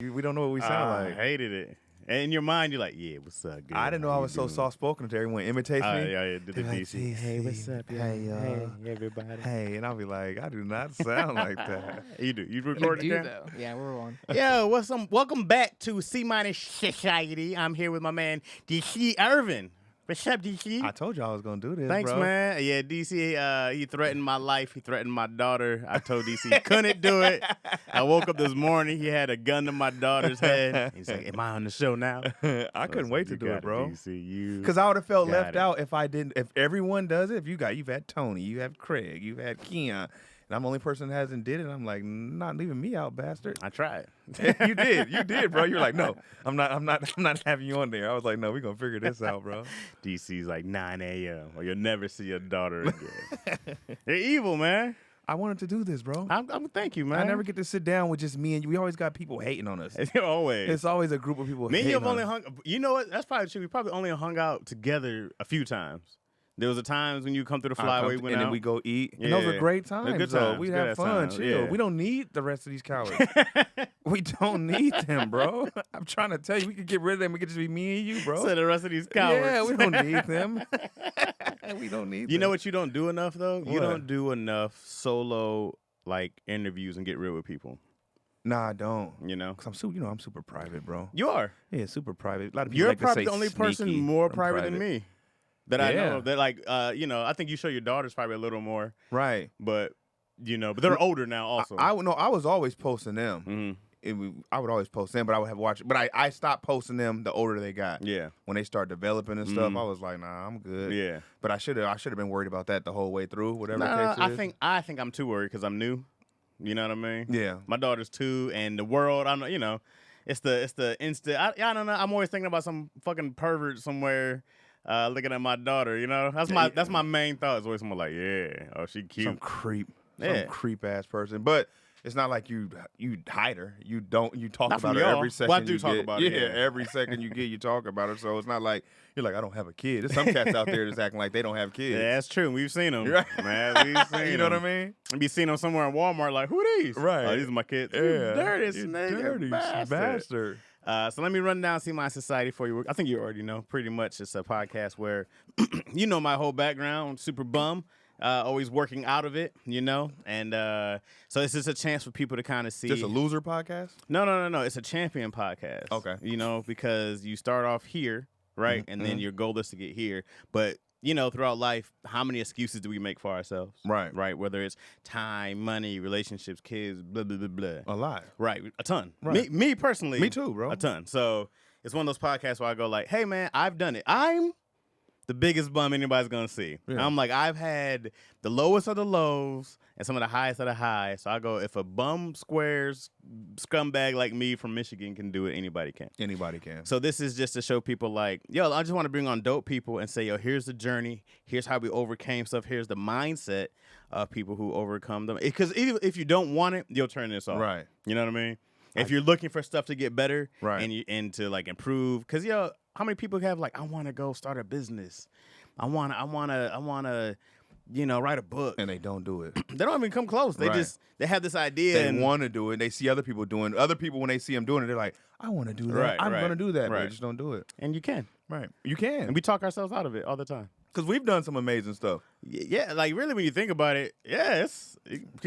We don't know what we sound I like. hated it. And in your mind, you're like, yeah, what's up, girl? I didn't know I was so soft-spoken until everyone imitates me. Yeah, did the They're like, DC. Hey, what's up, y'all? Hey, y'all. Hey, everybody. Hey, and I'll be like, I do not sound like that. You do. You You record do it, though. Yeah, we're on. Yeah, what's up? Welcome back to C- Society. I'm here with my man, DCErvin. What's up, DC? I told you I was going to do this, Thanks, bro. man. Yeah, DC, he threatened my life. He threatened my daughter. I told DC he couldn't do it. I woke up this morning. He had a gun to my daughter's head. He's like, am I on the show now? I couldn't wait to do it, bro. DC, Because I would have felt left it. out if I didn't. If everyone does it, you've had Tony, you have Craig, you've had Keon, and I'm the only person that hasn't did it. I'm like, not leaving me out, bastard. I tried. You did, bro. You're like, no, I'm not having you on there. I was like, no, we're gonna figure this out, bro. DC's like 9 a.m. or you'll never see your daughter again. They're evil, man. I wanted to do this, bro. I'm thank you, man. I never get to sit down with just me and you. We always got people hating on us. Always. It's always a group of people Me and hating you have on only us. hung. You know what? That's probably true. We probably only hung out together a few times. There was a times when you come through the flyway, and then we go eat. Yeah. And those are great times. They're good though. times. We Good have ass fun. times. Chill. Yeah. We don't need the rest of these cowards. We don't need them, bro. I'm trying to tell you, we could get rid of them. We could just be me and you, bro. So the rest of these cowards. Yeah, we don't need them. We don't need them. You know what you don't do enough though? You What? don't do enough solo like interviews and get real with people. Nah, I don't. You know. Cause I'm super private, bro. You are. Yeah, super private. A lot of people You're like to probably say the only person sneaky. more I'm private than me that I Yeah. know. That like, I think you show your daughters probably a little more, Right. but but they're older now also. I was always posting them. Mhm. I would always post them, but I would have watched. But I stopped posting them the older they got. Yeah. When they start developing and stuff, I was like, nah, I'm good. Yeah. But I should have been worried about that the whole way through. Whatever Nah, the case is. I think I'm too worried because I'm new. You know what I mean? Yeah. My daughter's 2, and the world. I'm it's the instant. I don't know. I'm always thinking about some fucking pervert somewhere. Looking at my daughter, that's my main thought. Is always someone like, yeah, oh, she cute. Some creep Yeah. ass person. But it's not like you hide her. You talk Not about from her y'all. every second. Well, I do you talk get. about her, Yeah, yeah. every second you get, you talk about her. So it's not like you're like, I don't have a kid. There's some cats out there that's acting like they don't have kids. Yeah, that's true. We've seen them. Right. Man, we've seen You know what I them. mean? And be seeing them somewhere in Walmart like, who these? Right. Oh, these are my kids. Yeah. You dirty You snake. dirty bastard. So let me run down See My Society for you. I think you already know pretty much. It's a podcast where you know my whole background, super bum, always working out of it, and so it's just a chance for people to kind of see. Just a loser podcast? No. It's a champion podcast. Okay. Because you start off here, right, and then your goal is to get here, but. Throughout life, how many excuses do we make for ourselves? Right. Right. Whether it's time, money, relationships, kids, blah, blah, blah, blah. A lot. Right. A ton. Right. Me personally. Me too, bro. A ton. So it's one of those podcasts where I go like, hey, man, I've done it. I'm the biggest bum anybody's going to see. Yeah. I'm like, I've had the lowest of the lows and some of the highest of the highs. So I go, if a bum squares scumbag like me from Michigan can do it, anybody can. Anybody can. So this is just to show people like, yo, I just want to bring on dope people and say, yo, here's the journey. Here's how we overcame stuff. Here's the mindset of people who overcome them. Because even if you don't want it, you'll turn this off. Right. You know what I mean? If you're looking for stuff to get better Right. and to like improve, because how many people have like, I want to go start a business. I wanna, write a book. And they don't do it. They don't even come close. They Right. they have this idea. They and want to do it. They see other people doing it. Other people, when they see them doing it, they're like, I want to do that. Right, I'm right, going to do that. But right. they just don't do it. And you can. Right. You can. And we talk ourselves out of it all the time. Because we've done some amazing stuff. Yeah, like really when you think about it,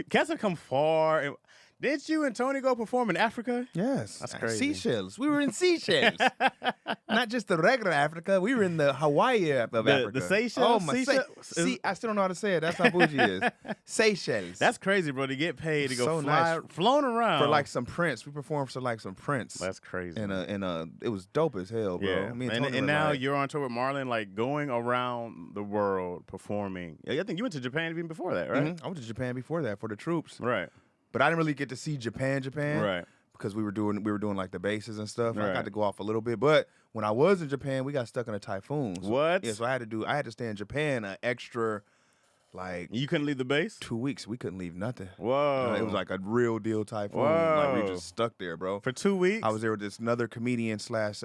cats have come far. Didn't you and Tony go perform in Africa? Yes. That's crazy. Seychelles. We were in Seychelles. Not just the regular Africa. We were in the Hawaii of Africa. The Seychelles? Oh, my. Seychelles? I still don't know how to say it. That's how bougie it is. Seychelles. That's crazy, bro. To get paid to go So fly, nice. flown around for like some Prince. We performed for like some Prince. That's crazy. And it was dope as hell, bro. Yeah, Me and Tony were now like, you're on tour with Marlon, like going around the world performing. I think you went to Japan even before that, right? I went to Japan before that for the troops. Right. But I didn't really get to see Japan, Right. because we were doing like the bases and stuff. I Right. got to go off a little bit, but when I was in Japan, we got stuck in a typhoon. So, What? Yeah, so I had to stay in Japan an extra like You couldn't leave the base? 2 weeks. We couldn't leave nothing. Whoa. It was like a real deal typhoon. Like we Whoa. just stuck there, bro. For 2 weeks? I was there with this another comedian slash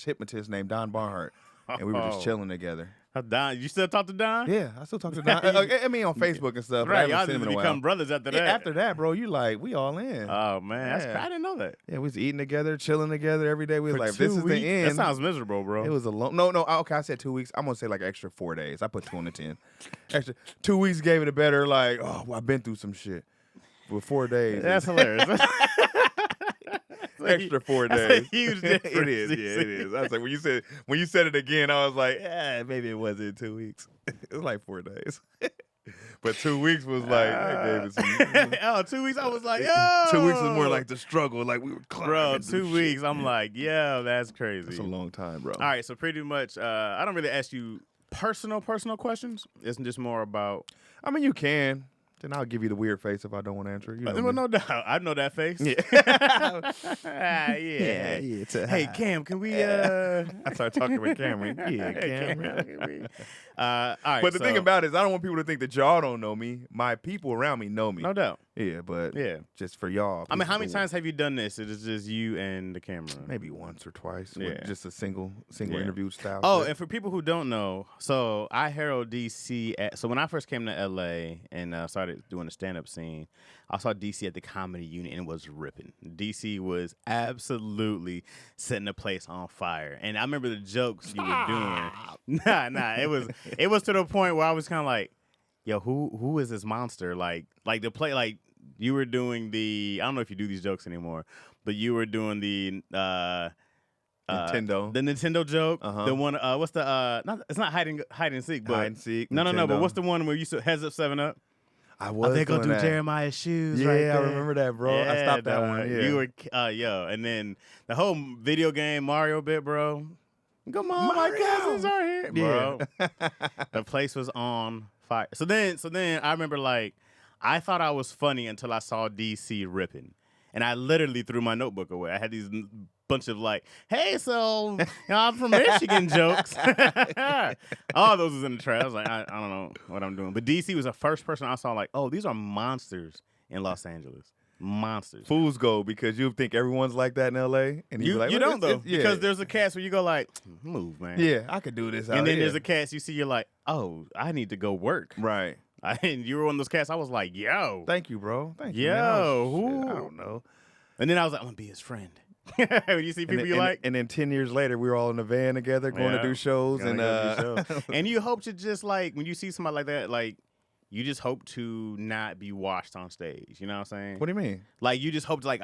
hypnotist named Don Barnhart, and we were just chilling together. Don, you still talk to Don? Yeah, I still talk to Don. I mean, on Facebook and stuff. Right, But I y'all haven't seen just him in a become while. brothers after that. Yeah, after that, bro, you like, we all in. Oh, man. Yeah. I didn't know that. Yeah, we was eating together, chilling together every day. We was For like, 2 this is weeks? the end. That sounds miserable, bro. It was a long. No. Okay, I said 2 weeks. I'm gonna say like extra 4 days. I put 2 on the 10. Extra 2 weeks gave it a better. Like, oh, well, I've been through some shit. With 4 days, That's hilarious. extra 4 That's days. a huge difference. It is. Yeah, it is. I was like, when you said it again, I was like, yeah, maybe it wasn't 2 weeks. It was like 4 days. But 2 weeks was like, that gave it some. Oh, 2 weeks, I was like, yo. 2 weeks was more like the struggle. Like we were climbing. Bro, through 2 weeks, I'm like, yo, that's crazy. That's a long time, bro. All right, so pretty much, I don't really ask you personal questions. It's just more about. I mean, you can. Then I'll give you the weird face if I don't want to answer. You know Well, me. no doubt. I know that face. Yeah. Yeah. It's a Hey, Cam, can we? I started talking with Cameron. Yeah, Cameron. Can we? All right. But the so, thing about it is, I don't want people to think that y'all don't know me. My people around me know me. no doubt. Yeah, but Yeah. just for y'all. I mean, how people many times have you done this? It is just you and the camera. Maybe once or twice. Yeah. With just a single Yeah. interview style. Oh, shit. and for people who don't know, so I herald DC. So when I first came to LA and started doing the stand-up scene, I saw DC at the Comedy Unit and it was ripping. DC was absolutely setting the place on fire. And I remember the jokes you were doing. Nah, it was to the point where I was kind of like, yo, who is this monster? Like the play, like you were doing the. I don't know if you do these jokes anymore, but you were doing the. Nintendo. The Nintendo joke. Uh-huh. The one. What's the? It's not hide and seek, but Hide and seek. No. But Nintendo. what's the one where you said heads up 7-Up? I was. They go doing do that. Jeremiah's shoes. Yeah, right I there. remember that, bro. I Yeah, stopped that dog. one. Yeah. You were and then the whole video game Mario bit, bro. Come on, my Mario. cousins are here, bro. Yeah. The place was on fire. So then I remember like I thought I was funny until I saw DC ripping, and I literally threw my notebook away. I had these bunch of like, hey, so I'm from Michigan jokes. All those was in the trash. I was like, I don't know what I'm doing. But DC was the first person I saw like, oh, these are monsters in Los Angeles. Monsters. Fools go because you think everyone's like that in LA, and You, be like, you well, don't though, yeah. because there's a cast where you go like, move, man. Yeah, I could do this. And out then here. there's a cast you see, you're like, oh, I need to go work. Right. And you were one of those casts. I was like, yo. Thank you, bro. Thank you. Yo, man. Oh, who? shit, I don't know. And then I was like, I'm gonna be his friend. When you see people you like. and then 10 years later, we were all in a van together, going to do shows, Gonna and go do shows. And you hope to just like when you see somebody like that, like you just hope to not be washed on stage. You know what I'm saying? What do you mean? Like you just hope to like.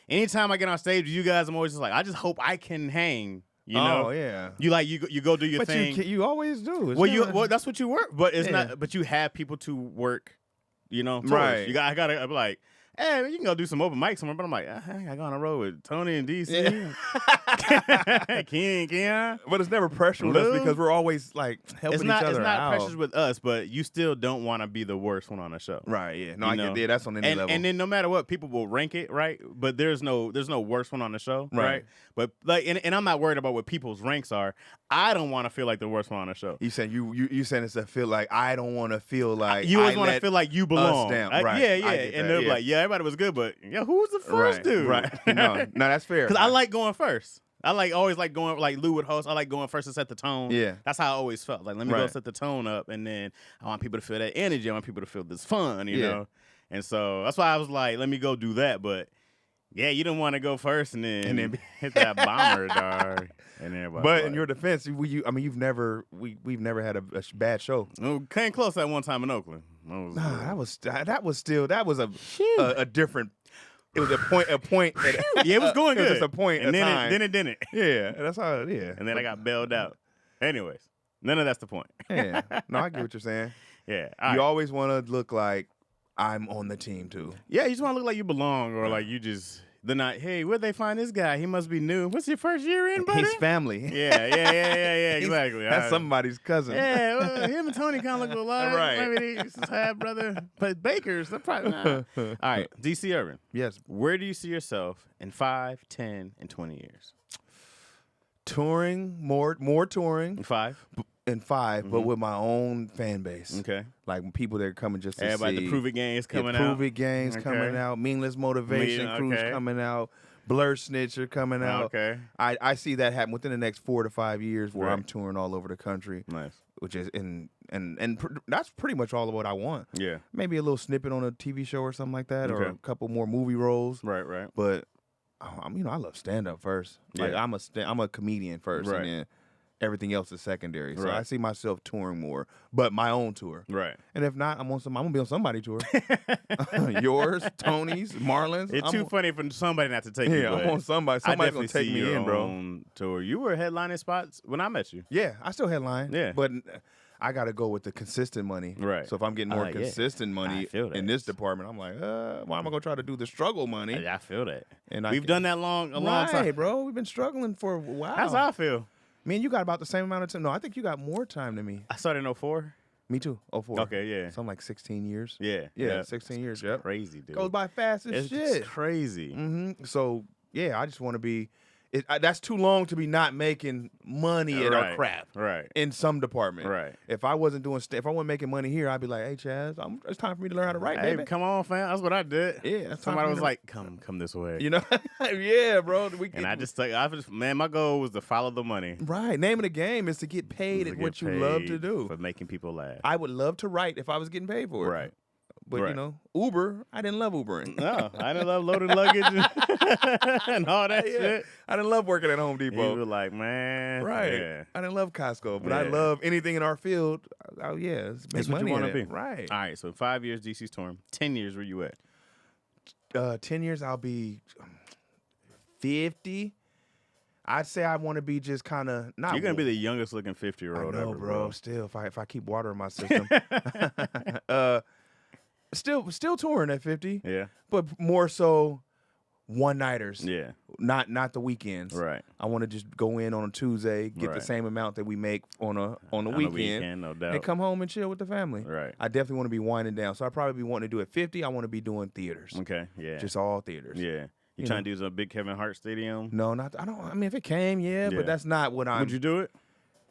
Anytime I get on stage with you guys, I'm always just like, I just hope I can hang. You know? Oh yeah. You like you go do your But thing. you always do. It's Well, never- that's what you work, but it's Yeah. not. But you have people to work, you know. Towards. Right. I gotta be like, hey, you can go do some open mic somewhere. But I'm like, I go on the road with Tony and DC, Ken. But it's never pressure with us Lou? because we're always like helping It's not. each other It's not out. pressures with us, but you still don't want to be the worst one on the show. Right. Yeah. No, You I know? get that. That's on any level. And then no matter what, people will rank it, right? But there's no worst one on the show, right? But like, and I'm not worried about what people's ranks are. I don't want to feel like the worst one on the show. you saying you saying it's to feel like I don't want to feel like You always I want to let feel like you belong. down. Right. Yeah, I yeah. get And that, they're yeah. like, yeah, everybody was good, but yeah, who was the first right, dude? Right. No, that's fair. Because I like going first. I always like going, like Lou would host. I like going first to set the tone. Yeah. That's how I always felt. Like, let me go Right. set the tone up, and then I want people to feel that energy. I want people to feel this fun, you Yeah. know? And so that's why I was like, let me go do that. But yeah, you didn't want to go first and then hit that bomber, dog. And everybody But was in like, your defense, we've never had a bad show. came close that one time in Oakland. Nah, that was a different. It was a point. Yeah, it was going It was good. just a point. And a then time. it didn't. Yeah, that's how. Yeah, And then I got bailed out. Anyways, none of that's the point. Yeah, no, I get what you're saying. Yeah. You always want to look like I'm on the team too. Yeah, you just want to look like you belong, or like you just they're not. Hey, where'd they find this guy? He must be new. What's your first year in, buddy? He's family. Yeah. Exactly. That's somebody's cousin. Yeah, well, him and Tony kind of look alike. Right. Maybe he's his half brother, but Baker's. They're probably not. All right, DCErvin. Yes, Where do you see yourself in 5, 10, and 20 years? touring more touring In 5. in 5, but with my own fan base. Okay. Like people that are coming just to Everybody, see. the Prove It Games coming Prove out. It games Okay. coming out. Meaningless Motivation Okay. Cruise coming out. Blur Snitcher coming out. Okay. I see that happen within the next 4 to 5 years where Right. I'm touring all over the country. Nice. Which is that's pretty much all of what I want. Yeah. Maybe a little snippet on a TV show or something like that, or Okay. a couple more movie roles. Right. Right. But I love stand up first. Like Yeah. I'm a comedian first, Right. and then everything else is secondary. So Right. I see myself touring more, but my own tour. Right. And if not, I'm gonna be on somebody's tour. Yours, Tony's, Marlon's. It's too funny for somebody not to take you. Yeah, I'm on somebody. I Somebody's gonna definitely take see me your in, bro. own tour. You were headlining spots when I met you. Yeah, I still headline. Yeah. But I got to go with the consistent money. Right. So if I'm getting more Yeah. consistent money I feel that. in this department, I'm like, why am I going to try to do the struggle money? I feel that. And We've done that a long time. Right, bro. We've been struggling for a while. That's how I feel. Man, you got about the same amount of time. No, I think you got more time than me. I started in 04. Me too. 04. Okay, yeah. So I'm like 16 years. Yeah. Yeah, 16 years. Yep. Crazy, dude. Goes by fast as It's shit. crazy. So, yeah, I just want to be. That's too long to be not making money at our craft. Right. In some department. Right. If I wasn't doing, if I wasn't making money here, I'd be like, hey, Chaz, it's time for me to learn how to write, Hey, baby. come on, fam. That's what I did. Yeah. That's time Somebody for me was to- like, come this way. you know? Yeah, bro. And I just man, my goal was to follow the money. Right. Name of the game is to get paid To at get what you love to paid do. for making people laugh. I would love to write if I was getting paid for it. Right. But, you Right. know, Uber, I didn't love Ubering. No, I didn't love loaded luggage and all that Yeah. shit. I didn't love working at Home You Depot. were like, man, Right. Yeah. I didn't love Costco, but I Yeah. love anything in our field. Oh, yeah. Let's make That's what you money want in to it. be. Right. All right. So 5 years DC's touring. 10 years. Where you at? 10 years, I'll be 50. I'd say I want to be just kind of not. You're gonna be the youngest looking 50-year-old I know, ever, bro. Still, if I keep water in my system, still touring at 50, Yeah. but more so one nighters. Yeah. Not the weekends. Right. I want to just go in on a Tuesday, get the Right. same amount that we make on the On the weekend, no doubt. and come home and chill with the family. Right. I definitely want to be winding down, so I probably be wanting to do it 50. I want to be doing theaters, Okay. Yeah. just all theaters. yeah. You you trying to do some big Kevin Hart stadium? No, not. I don't. I mean, if it came, yeah, Yeah. but that's not what I'm. Would you do it?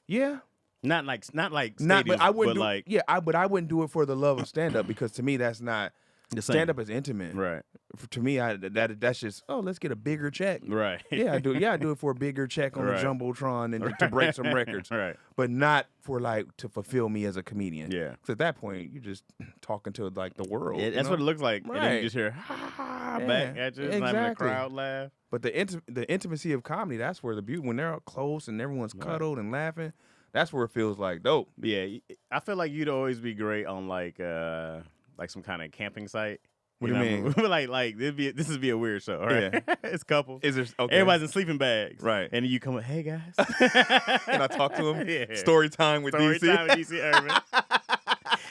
Yeah. Not like Not, stadiums, but I wouldn't do. like Yeah, but I wouldn't do it for the love of stand up because to me that's not. the same. Stand up is intimate. Right. To me, that's just let's get a bigger check. Right. Yeah, I do. Yeah, I do it for a bigger check on Right. the jumbotron and to break some records. Right. But not for to fulfill me as a comedian. Yeah. Because at that point you're just talking to like the world. Yeah, you that's know? what it looks like. And then Right. you just hear ha ha Yeah, back at you. It's not even the exactly. crowd laugh. But the intimacy of comedy, that's where the beauty when they're all close and everyone's cuddled and laughing. That's where it feels like dope. Yeah, I feel like you'd always be great on like some kind of camping site. What do you mean? like this would be a weird show. Right? Yeah. It's couples. Is there okay? Everybody's in sleeping bags. Right. And then you come up, hey guys. And I talk to him. Yeah. Story time with Story DC. time with DCErvin.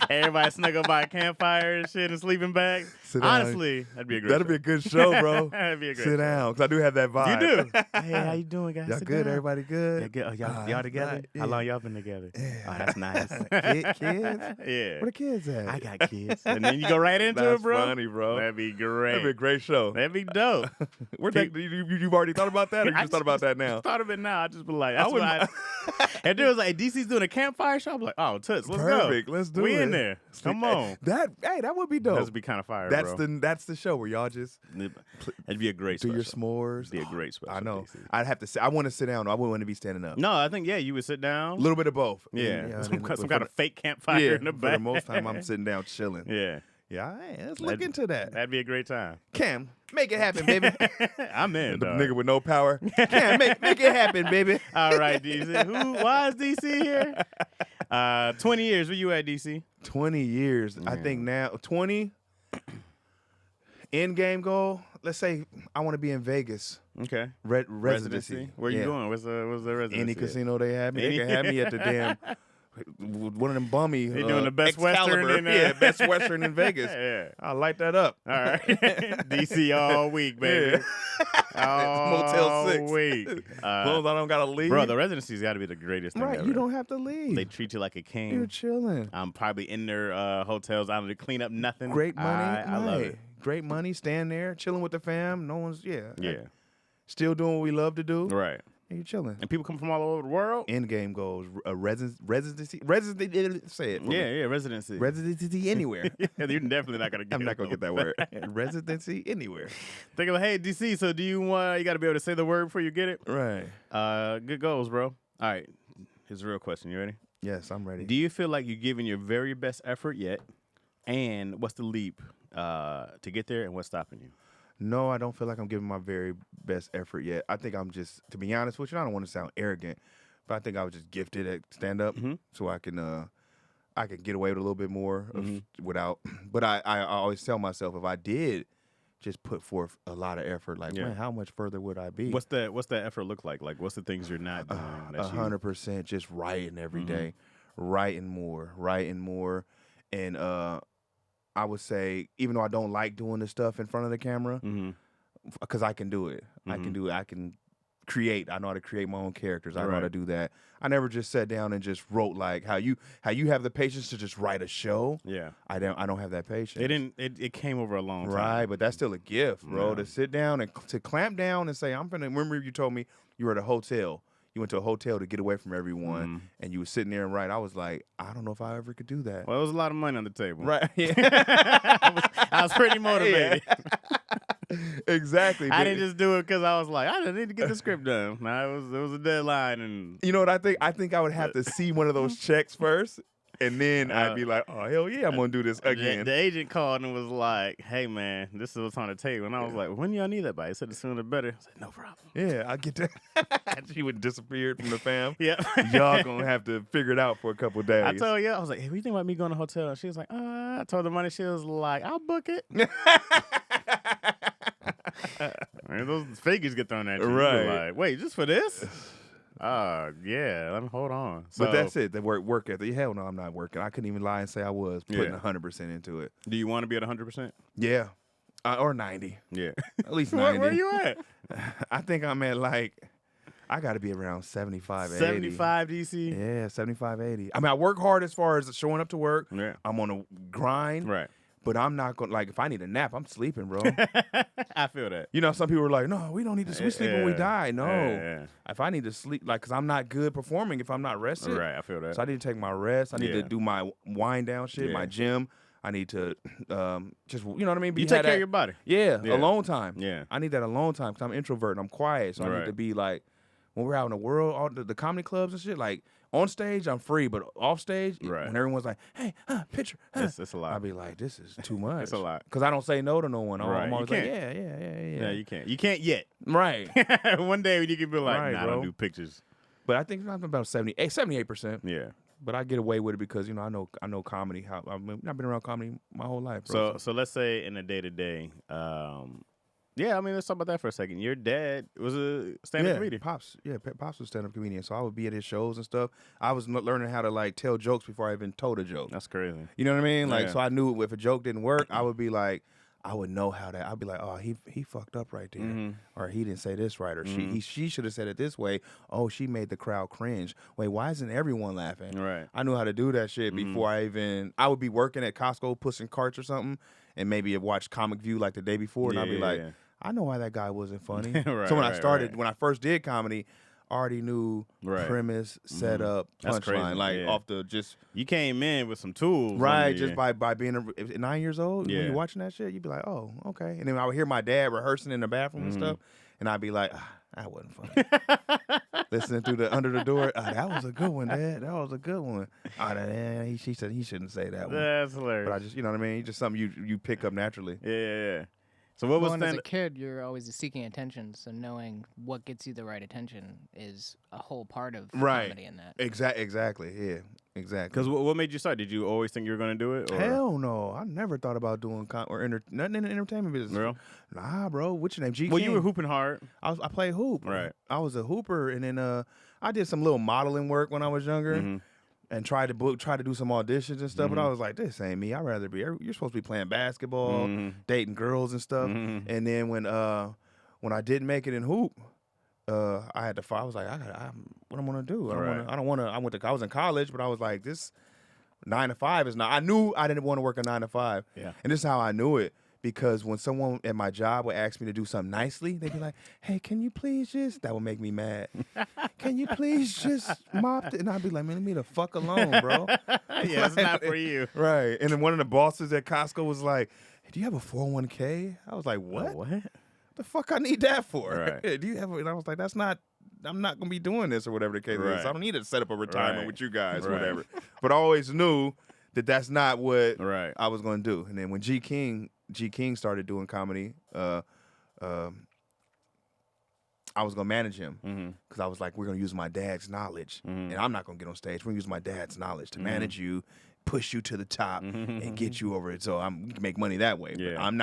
Everybody snuggle by a campfire and shit and sleeping bags. Sit down. Honestly, that'd be a great That'd show. be a good show, bro. That'd be a great Sit show. down, because I do have that vibe. You do. Hey, how you doing, guys? Y'all Sit good? down. Everybody good? Yeah, good. Oh, y'all That's together? right, How yeah. long y'all been together? Yeah. Oh, that's nice. Kids? Yeah. Where the kids at? I got kids. And then you go right into That's it, bro. funny, bro. That'd be great. That'd be a great show. That'd be dope. You've already thought about that, or you I just thought about that now? Thought of it now. I just be like, that's wouldn't- what if there was like DC's doing a campfire show, I'm like, oh, toots, let's Perfect. go. Let's do we it. in there. Come on. That would be dope. That'd be kind of fire, That's bro. that's the show where y'all just That'd be a great do special. your s'mores. It'd be a great special. I know. DC. I'd have to sit. I want to sit down. I wouldn't want to be standing up. No, I think you would sit down. A little bit of both. Yeah, some but kind of fake campfire yeah, in the for back. the most time I'm sitting down chilling. Yeah, Yeah, hey, let's look That'd- into that. that'd be a great time. Cam, make it happen, baby. I'm in, The dog. nigga with no power. Cam, make it happen, baby. All right, DC. Why is DC here? 20 years. Where you at, DC? 20 years. I think now 20 end game goal. Let's say I want to be in Vegas. Okay. Residency. Where you Yeah. going? What's the residency? Any at? casino they have me. They can have me at the damn one of them bummy. They doing the Best Excalibur. Western in yeah, Best Western in Vegas. Yeah. I light that up. All right. DC all week, baby. All Motel 6. week. As long as I don't gotta leave. Bro, the residency's got to be the greatest thing right, ever. you don't have to leave. They treat you like a king. You're chilling. I'm probably in their hotels. I don't have to clean up nothing. Great money. I love right. it. Great money. Stand there, chilling with the fam. No one's Yeah. Still doing what we love to do. Right. and you're chilling. And people come from all over the world. End game goes residency. Say it. Yeah, residency. Residency anywhere. Yeah, you're definitely not gonna get. I'm not gonna get that word. Residency anywhere. Think of hey DC. So do you want? You got to be able to say the word before you get it. Right. Good goals, bro. All right. Here's a real question. You ready? Yes, I'm ready. Do you feel like you're giving your very best effort yet? And what's the leap to get there, and what's stopping you? No, I don't feel like I'm giving my very best effort yet. I think I'm just, to be honest with you, I don't want to sound arrogant, but I think I was just gifted at stand up, so I can get away with a little bit more without. But I always tell myself if I did just put forth a lot of effort, like man, how much further would I be? What's that effort look like? Like what's the things you're not doing? 100% just writing every day, writing more, and I would say, even though I don't like doing this stuff in front of the camera, because I can do it. I can create. I know how to create my own characters. I know how to do that. I never just sat down and just wrote like how you have the patience to just write a show. Yeah, I don't have that patience. It came over a long time. Right, but that's still a gift, bro. To sit down and to clamp down and say, I'm gonna remember you told me you were at a hotel. You went to a hotel to get away from everyone, and you were sitting there and write. I was like, I don't know if I ever could do that. Well, it was a lot of money on the table. Right. Yeah. I was pretty motivated. Yeah. Exactly. I didn't just do it because I was like, I need to get the script done. No, it was a deadline, and you know what I think? I think I would have to see one of those checks first. And then I'd be like, oh, hell yeah, I'm going to do this again. The agent called and was like, hey, man, this is what's on the table. And I was like, when y'all need that by? He said the sooner the better. I said, no problem. Yeah, I get that. She would disappear from the fam. Yeah. Y'all going to have to figure it out for a couple of days. I told you, I was like, hey, what do you think about me going to a hotel? And she was like, I told her money. She was like, I'll book it. Man, those figures get thrown at you. Right. You're like, wait, just for this? Yeah. Let me hold on. So, but that's it. The work ethic. Hell no, I'm not working. I couldn't even lie and say I was putting 100% into it. Do you want to be at 100%? Yeah, or 90. Yeah, at least 90. Where you at? I think I'm at like I got to be around 75, 80. 75 DC. Yeah, 75, 80. I mean, I work hard as far as showing up to work. Yeah, I'm on a grind. Right. But I'm not going to, like, if I need a nap, I'm sleeping, bro. I feel that. You know, some people are like, no, we don't need to we sleep when we die. No. Yeah. If I need to sleep, like, because I'm not good performing if I'm not rested. Right, I feel that. So I need to take my rest. I need to do my wind down shit, my gym. I need to just, you know what I mean? You take care of your body. Yeah, alone time. Yeah. I need that alone time because I'm an introvert and I'm quiet. So I need to be like, when we're out in the world, all the comedy clubs and shit, like, on stage, I'm free, but off stage, when everyone's like, hey, picture, it's a lot. I'll be like, this is too much. It's a lot. Because I don't say no to no one. Right. I'm always you like, can't. yeah. No, you can't. You can't yet. Right. One day you can be like, right, nah, I don't do pictures. But I think I'm about 78%. Yeah. But I get away with it because, you know, I know comedy. I've been around comedy my whole life, bro. So let's say in a day-to-day, yeah, I mean, let's talk about that for a second. Your dad was a stand-up comedian. Pops was a stand-up comedian, so I would be at his shows and stuff. I was learning how to, like, tell jokes before I even told a joke. That's crazy. You know what I mean? Like, so I knew if a joke didn't work, I would be like, I would know how to. I'd be like, oh, he fucked up right there, or he didn't say this right, or she should have said it this way. Oh, she made the crowd cringe. Wait, why isn't everyone laughing? Right. I knew how to do that shit before I would be working at Costco pushing carts or something, and maybe have watched Comic View like the day before, and I'd be like, I know why that guy wasn't funny. So when I started, when I first did comedy, I already knew premise, setup, punchline, like off the just. You came in with some tools, right? Just by being 9 years old, when you're watching that shit, you'd be like, oh, okay. And then I would hear my dad rehearsing in the bathroom and stuff, and I'd be like, that wasn't funny. Listening through under the door, that was a good one, Dad. That was a good one. She said he shouldn't say that one. That's hilarious. But I just, you know what I mean? Just something you pick up naturally. Yeah. So what was as a kid, you're always seeking attention. So knowing what gets you the right attention is a whole part of comedy in that. Exactly. Yeah. Exactly. Because what made you start? Did you always think you were going to do it? Or? Hell no. I never thought about doing nothing in the entertainment business. Real? Nah, bro. What's your name? G. Well, King. you were hooping hard. I played hoop. Right. I was a hooper, and then I did some little modeling work when I was younger. And tried to do some auditions and stuff, but I was like, this ain't me. I'd rather be. You're supposed to be playing basketball, dating girls and stuff. And then when I didn't make it in hoop, I had to. I was like, what I'm gonna do? I don't want to. I was in college, but I was like, this 9 to 5 is not. I knew I didn't want to work a 9 to 5. Yeah. And this is how I knew it because when someone at my job would ask me to do something nicely, they'd be like, "Hey, can you please just?" That would make me mad. "Can you please just mop it?" And I'd be like, "Man, leave me the fuck alone, bro." Yeah, it's not for you. Right. And then one of the bosses at Costco was like, "Hey, do you have a 401k?" I was like, "What? What? The fuck I need that for?" Right. Do you have? And I was like, "I'm not gonna be doing this or whatever the case is. I don't need to set up a retirement with you guys or whatever." But I always knew that that's not what I was gonna do. And then when G King started doing comedy, I was gonna manage him because I was like, we're gonna use my dad's knowledge, and I'm not gonna get on stage. We're gonna use my dad's knowledge to manage you, push you to the top, and get you over it. So we can make money that way. Yeah. But I'm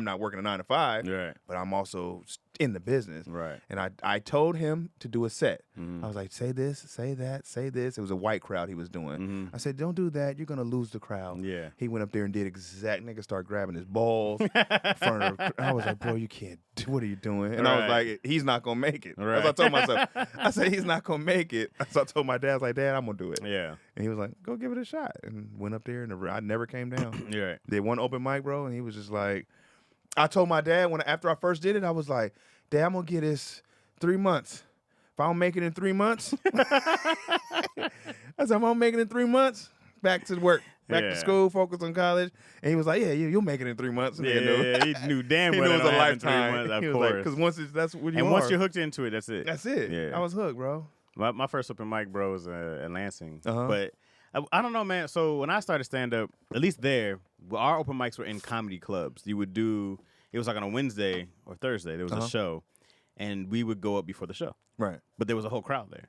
not working a 9 to 5. But I'm also in the business. Right. And I told him to do a set. I was like, say this, say that, say this. It was a white crowd he was doing. I said, don't do that. You're gonna lose the crowd. Yeah. He went up there and did exact. Nigga started grabbing his balls in front of the, I was like, bro, you can't. What are you doing? And I was like, he's not gonna make it. That's what I told myself. I said, he's not gonna make it. So I told my dad, I was like, Dad, I'm gonna do it. Yeah. And he was like, go give it a shot. And went up there, and I never came down. Right. Did one open mic, bro, and he was just like, I told my dad after I first did it, I was like, Dad, I'm gonna get this 3 months. If I don't make it in 3 months, I said, I'm gonna make it in 3 months. Back to work, back to school, focus on college. And he was like, yeah, you'll make it in 3 months. And He knew damn well it was a lifetime. lifetime. Of He was course. like, because that's what you are. And once you're hooked into it, that's it. That's it. Yeah. I was hooked, bro. My first open mic, bro, was in Lansing. But I don't know, man. So when I started stand-up, at least there, our open mics were in comedy clubs. You would do, it was like on a Wednesday or Thursday, there was a show, and we would go up before the show. Right. But there was a whole crowd there.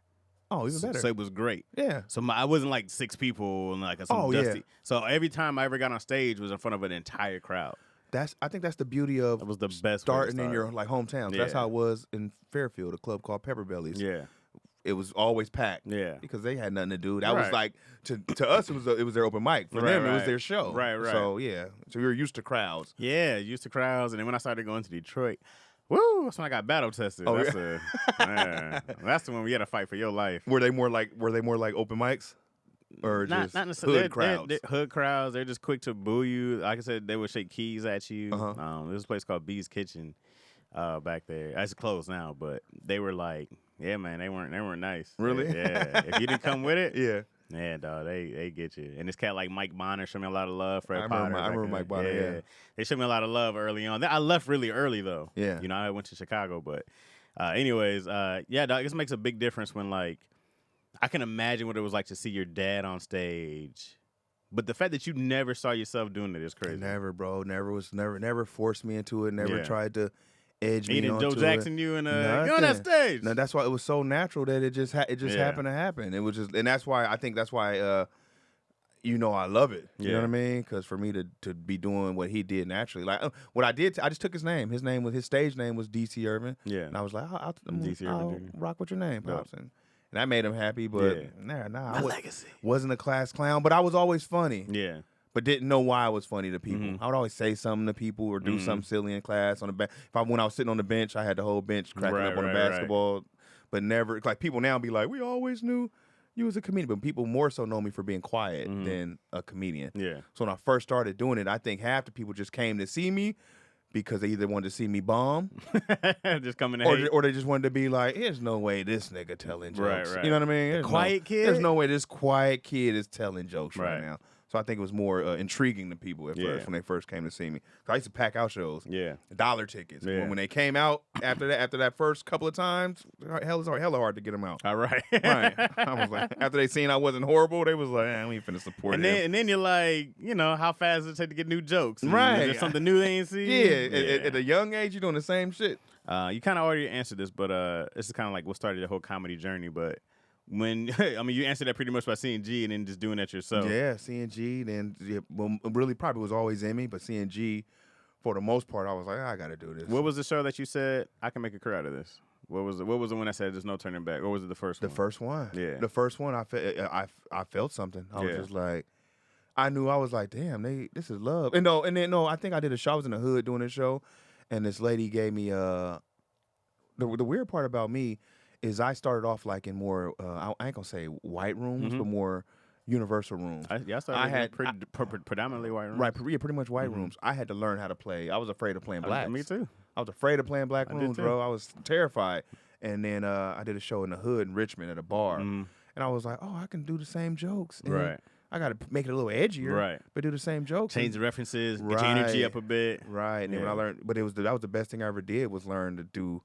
Oh, even better. So it was great. Yeah. So I wasn't like 6 people and like some dusty. Yeah. So every time I ever got on stage was in front of an entire crowd. I think that's the beauty of That was the best starting in your like hometown. That's how it was in Fairfield, a club called Pepper Bellies. Yeah. It was always packed. Yeah. Because they had nothing to do. That was like to us it was their open mic. For them it was their show. Right. So yeah. So we were used to crowds. Yeah, used to crowds. And then when I started going to Detroit, woo, that's when I got battle tested. Oh, that's man, that's the one we had to fight for your life. Were they more like open mics? Or not just necessarily hood crowds? They're hood crowds. They're just quick to boo you. Like I said, they would shake keys at you. There's a place called B's Kitchen back there. It's closed now, but they were like, yeah, man, they weren't nice. Really? Yeah. If you didn't come with it, yeah, dog, they get you. And this cat like Mike Bonner showed me a lot of love. I remember Mike Bonner. Yeah, they showed me a lot of love early on. I left really early though. Yeah, I went to Chicago, but anyways, yeah, dog, this makes a big difference when like I can imagine what it was like to see your dad on stage. But the fact that you never saw yourself doing it is crazy. Never, bro. Never forced me into it. Never tried to edge me onto it. Joe Jackson you and get on that stage. No, that's why it was so natural that it just happened to happen. It was just, and that's why I think I love it. You know what I mean? Because for me to be doing what he did naturally, like what I did, I just took his name. His stage name was DCErvin. Yeah, and I was like, I'll DCErvin, rock with your name, Pops. And that made him happy. But I legacy. Wasn't a class clown, but I was always funny. Yeah. But didn't know why I was funny to people. I would always say something to people or do something silly in class on the bench. When I was sitting on the bench, I had the whole bench cracking up on the basketball. But never, like people now be like, we always knew you was a comedian. But people more so know me for being quiet than a comedian. Yeah. So when I first started doing it, I think half the people just came to see me because they either wanted to see me bomb, just coming to or they just wanted to be like, there's no way this nigga telling jokes. Right. You know what I mean? Kid? There's no way this quiet kid is telling jokes right now. So I think it was more intriguing to people at first when they first came to see me. So I used to pack out shows, dollar tickets. When they came out after that first couple of times, hella hard to get them out. All right, right. I was like, after they seen I wasn't horrible, they was like, we ain't finna support him. And then you're like, how fast does it take to get new jokes? Right. Is there something new they ain't see? At a young age, you're doing the same shit. You kind of already answered this, but this is kind of like what started the whole comedy journey. But when you answered that pretty much by seeing G and then just doing that yourself. Yeah, seeing G, then really probably was always in me, but seeing G, for the most part, I was like, I got to do this. What was the show that you said I can make a career out of this? What was the one that said there's no turning back? Or was it the first one? The first one. Yeah. The first one, I felt something. I was just like, I knew, I was like, damn, this is love. And I think I did a show. I was in the hood doing this show, and this lady gave me the weird part about me is I started off like in more I ain't gonna say white rooms, but more universal rooms. I started predominantly white rooms. Right, pretty much white rooms. I had to learn how to play. I was afraid of playing blacks. Me too. I was afraid of playing black rooms, too. bro. I was terrified. And then I did a show in the hood in Richmond at a bar. And I was like, oh, I can do the same jokes. And Right. I got to make it a little edgier. Right. But do the same jokes. Change the references, get your energy up a bit. Right. And then when I learned, but that was the best thing I ever did was learn to do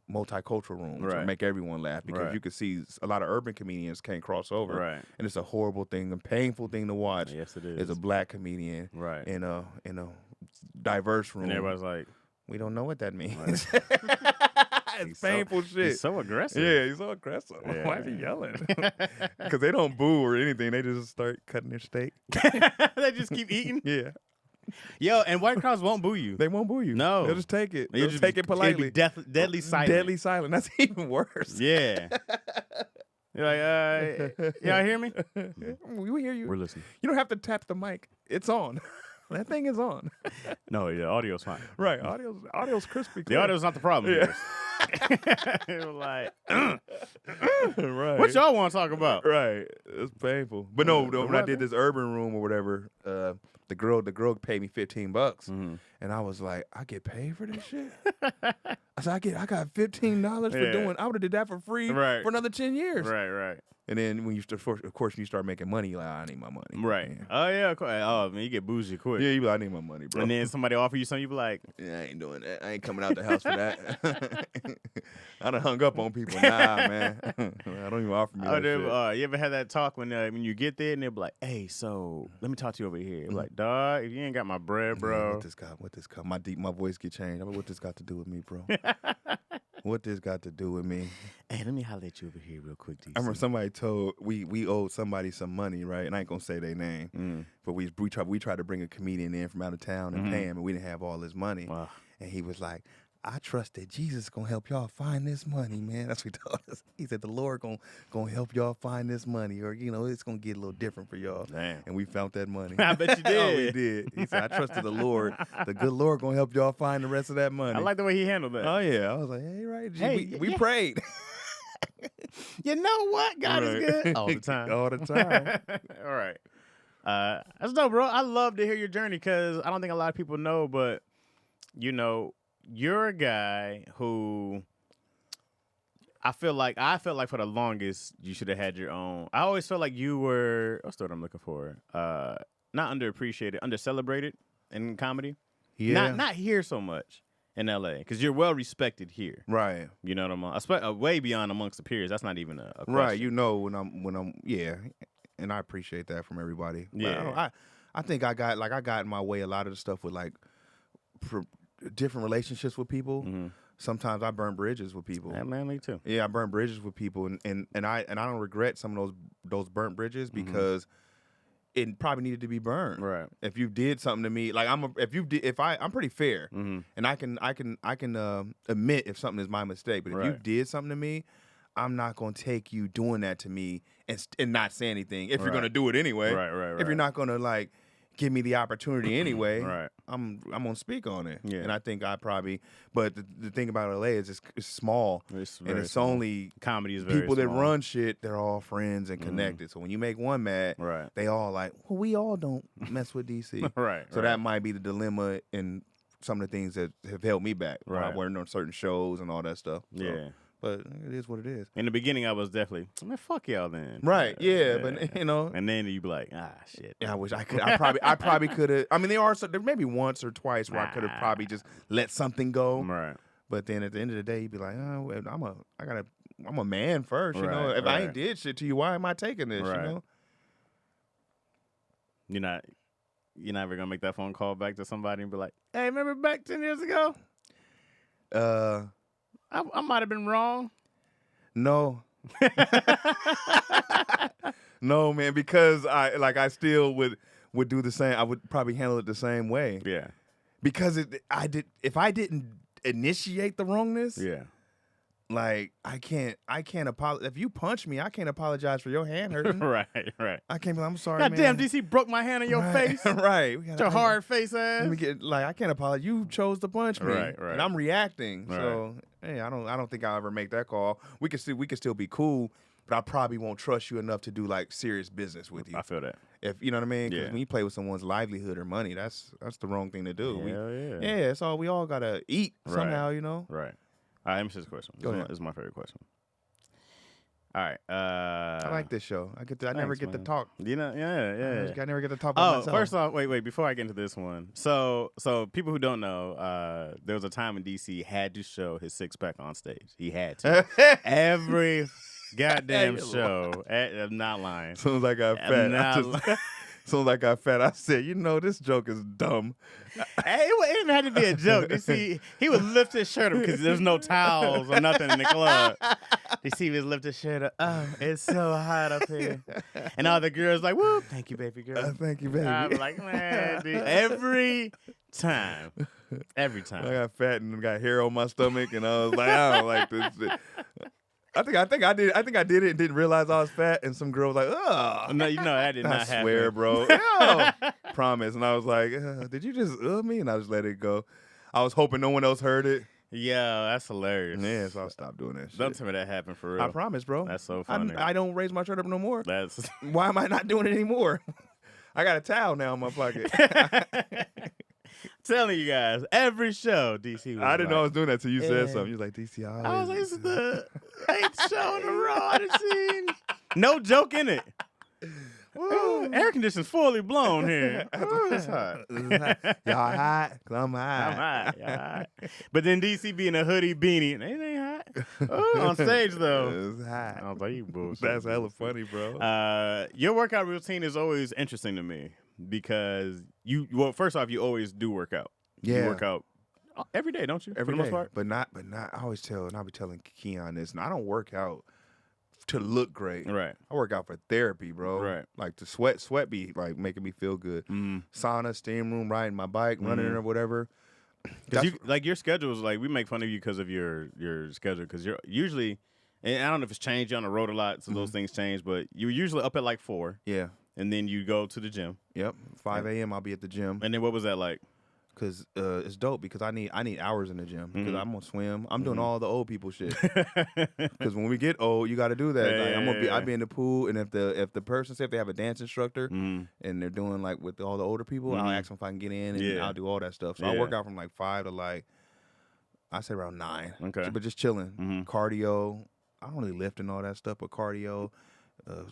multicultural rooms, or make everyone laugh, because you could see a lot of urban comedians can't cross over, and it's a horrible thing, a painful thing to watch. Yes, it is. As a black comedian, in a diverse room, and everybody's like, we don't know what that means. Right. It's painful shit. He's so aggressive. Yeah, he's so aggressive. Yeah. Why is he yelling? Because they don't boo or anything. They just start cutting their steak. They just keep eating. Yeah. Yo, and white crowds won't boo you. They won't boo you. No. They'll just take it. They'll They'll take it politely. Deadly silent. Deadly silent. That's even worse. Yeah. You're like, y'all hear me? We hear you. We're listening. You don't have to tap the mic. It's on. That thing is on. No, yeah, audio's fine. Right. Audio's crispy clear. The audio's not the problem. Yeah. You're like, right. what y'all want to talk about? Right. It's painful. But no, when I did this urban room or whatever, the girl paid me $15, and I was like, I get paid for this shit. I said, I got $15 for doing. I would have did that for free for another 10 years. Right. And then when of course, you start making money, you're like, I need my money. Right. Yeah. Oh yeah. Of course. Oh man, you get bougie quick. Yeah, you be like, I need my money, bro. And then somebody offer you something, you be like, yeah, I ain't doing that. I ain't coming out the house for that. I done hung up on people. Nah, man. I don't even offer me that shit. You ever had that talk when you get there and they're like, hey, so let me talk to you over here. Like, dog, if you ain't got my bread, bro. What this got? My voice get changed. I mean, what this got to do with me, bro? What this got to do with me? Hey, let me holler at you over here real quick, DC. I remember somebody told we owed somebody some money, right? And I ain't gonna say their name, but we tried to bring a comedian in from out of town and pay him, and we didn't have all his money. Wow. And he was like, I trust that Jesus is gonna help y'all find this money, man. That's what he told us. He said the Lord gonna help y'all find this money, or it's gonna get a little different for y'all. Damn. And we found that money. I bet you did. Oh, we did. He said, I trusted the Lord. The good Lord gonna help y'all find the rest of that money. I like the way he handled that. Oh yeah. I was like, hey, right. Hey, we prayed. You know what? God is good all the time. All the time. All right. That's dope, bro. I love to hear your journey because I don't think a lot of people know, but you're a guy who I feel like for the longest you should have had your own. I always felt like you were, what's the word I'm looking for? Not underappreciated, undercelebrated in comedy. Yeah. Not here so much in LA because you're well respected here. Right. You know what I'm way beyond amongst the peers. That's not even a question. Right. When I'm yeah, and I appreciate that from everybody. Yeah. I think I got in my way a lot of the stuff with like different relationships with people. Sometimes I burn bridges with people. Yeah, man, me too. Yeah, I burn bridges with people, and I don't regret some of those burnt bridges because it probably needed to be burned. Right. If you did something to me, like I'm pretty fair, and I can admit if something is my mistake. But if you did something to me, I'm not gonna take you doing that to me and not say anything. If you're gonna do it anyway, right. If you're not gonna like give me the opportunity anyway, right. I'm gonna speak on it. Yeah. And I think but the thing about LA is it's small, and it's small. Only comedy is very people that small. run shit. They're all friends and connected. So when you make one mad, they all like, well, we all don't mess with DC, right? So that might be the dilemma in some of the things that have held me back. When I went on certain shows and all that stuff. So. Yeah. But it is what it is. In the beginning, I was definitely, man, fuck y'all then. Right, yeah, but And then you be like, shit. Yeah, I wish I could. I probably could have. I mean, there maybe once or twice where I could have probably just let something go. Right. But then at the end of the day, you'd be like, oh, I'm a man first. You know, if I ain't did shit to you, why am I taking this? Right. You know. You're not ever gonna make that phone call back to somebody and be like, hey, remember back 10 years ago? I might have been wrong. No. No, man, because I still would do the same. I would probably handle it the same way. Yeah. Because if I didn't initiate the wrongness, like I can't apologize. If you punch me, I can't apologize for your hand hurting. right. I can't be like, I'm sorry, God man. damn, DC broke my hand in your face. Right. Your hard face ass. Let me get I can't apologize. You chose to punch me. Right. And I'm reacting. Right. So hey, I don't think I'll ever make that call. We could still be cool but I probably won't trust you enough to do like serious business with you. I feel that. If you know what I mean, because Yeah. when you play with someone's livelihood or money, that's the wrong thing to do. Yeah. It's all we all gotta eat somehow, you know. Right. All right, let me ask this question. This is my favorite question. All right. I like this show. I never get to talk. You know, yeah. I never get to talk about myself. First off, wait. Before I get into this one, so people who don't know, there was a time when DC had to show his 6-pack on stage. He had to. Every goddamn show. I'm not lying. As soon as I got fat, as soon as I got fat, I said, you know, this joke is dumb. Hey, it didn't have to be a joke. You see, he would lift his shirt up because there's no towels or nothing in the club. You see, he would lift his shirt up. Oh, it's so hot up here. And all the girls like, whoop, thank you, baby girl. Thank you, baby. I'm like, man, dude, every time. I got fat and got hair on my stomach, and I was like, I don't like this shit. I think I did it and didn't realize I was fat, and some girl was like, "Oh, no, that did not happen." I swear, bro. No. Promise. And I was like, "Did you just me?" And I just let it go. I was hoping no one else heard it. Yeah, that's hilarious. Yeah, so I stopped doing that shit. Don't tell me that happened for real. I promise, bro. That's so funny. I don't raise my shirt up no more. That's why am I not doing it anymore? I got a towel now in my pocket. Telling you guys, every show, DC was I didn't know I was doing that till you said Yeah. something. You was like, DC, I was like, this is the 8th show in a row I've seen. No joke in it. Woo, air conditioning's fully blown here. Woo, it's hot. Y'all hot? 'Cause I'm hot. I'm hot. Y'all hot. But then DC be in a hoodie beanie. And it ain't hot. Ooh, on stage, though. It's hot. I was like, you bullshit. That's hella funny, bro. Your workout routine is always interesting to me because first off, you always do work out. Yeah. You work out every day, don't you? Every For the day. most part? But not. I always tell, and I'll be telling Keon this. And I don't work out to look great. Right. I work out for therapy, bro. Right. Like the sweat be like making me feel good. Sauna, steam room, riding my bike, running or whatever. Because your schedule is like, we make fun of you because of your schedule because you're usually, and I don't know if it's changed, you're on the road a lot, so those things change, but you're usually up at like 4. Yeah. And then you go to the gym. Yep. 5 a.m. I'll be at the gym. And then what was that like? Because it's dope because I need hours in the gym because I'm gonna swim. I'm doing all the old people shit. Because when we get old, you got to do that. Like, I'll be in the pool, and if the person say if they have a dance instructor and they're doing like with all the older people, I'll ask them if I can get in, and I'll do all that stuff. So I work out from like 5 to like I say around 9. Okay, but just chilling, cardio. I don't really lift and all that stuff, but cardio.